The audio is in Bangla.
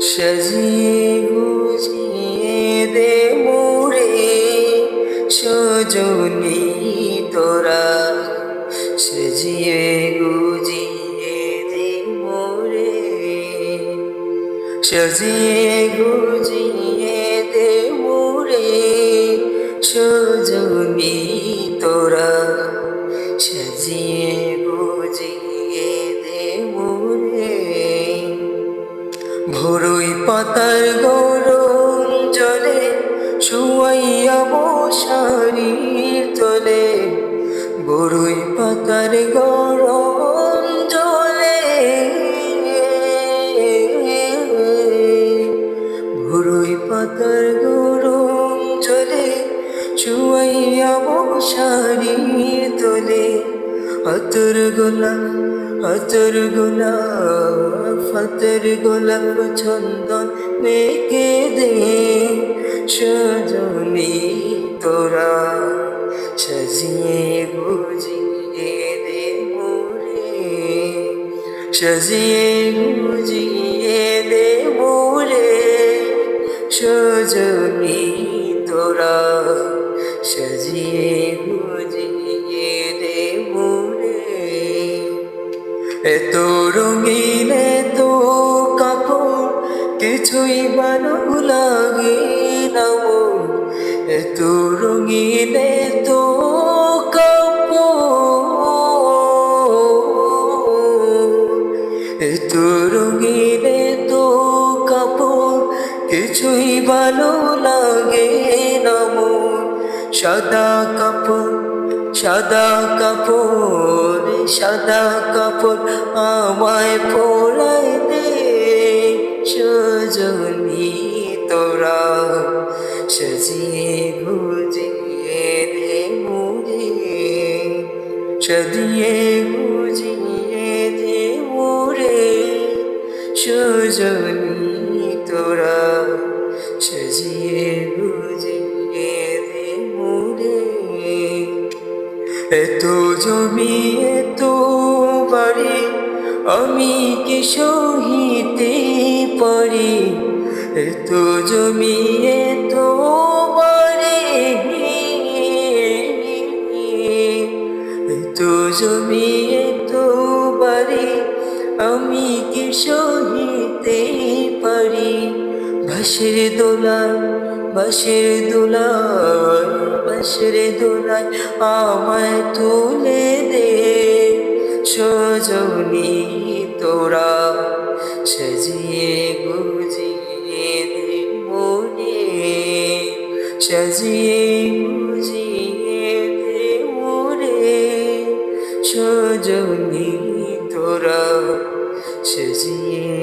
সাজিয়ে গুজিয়ে দে মোরে সজনী তোরা, সাজিয়ে গুজিয়ে দে মোরে, সাজিয়ে গুজিয়ে দে মোরে সজনী তোরা, সাজিয়ে গুজিয়ে দে মোরে। ভোরই পাতার গরম জলে শুয়াইয়া মশারির তলে, বড়ই পাতার গরম জলে, বড়ই পাতার গরম জলে শুয়াইয়া মশারির তলে, আতর গোলাপ আতর গোলাপ আতর গোলাপ চন্দন মেখে দে সজনী তোরা, সাজিয়ে গুজিয়ে দে মোরে, সাজিয়ে গুজিয়ে দে মোরে সজনী তোরা, সাজিয়ে গুজিয়ে দে মোরে। এত রঙিন এত কাপড় কিছুই ভালো লাগে না মোর, এত রঙিন এত কাপড়, এত রঙিন এত কাপড় কিছুই ভালো লাগে না মোর। সাদা কাপড় সাদা কাপড় সাদা কাপড় আমায় পরাই দে সজনী তোরা, সাজিয়ে গুজিয়ে দে মোরে, সাজিয়ে গুজিয়ে দে মোরে সজনী তোরা, সাজিয়ে গুজিয়ে দে মোরে। এত জমি এত বাড়ি আমি কি সহিতে পারি, এত জমি এত বাড়ি, এত জমি এত বাড়ি আমি কি সহিতে পারি। বাঁশের দোলায় বাঁশের দোলায় বাঁশের দোলায় আমায় তুলে দে সজনী তোরা, সাজিয়ে গুজিয়ে দে মোরে, সাজিয়ে গুজিয়ে দে মোরে সজনী তোরা, সাজিয়ে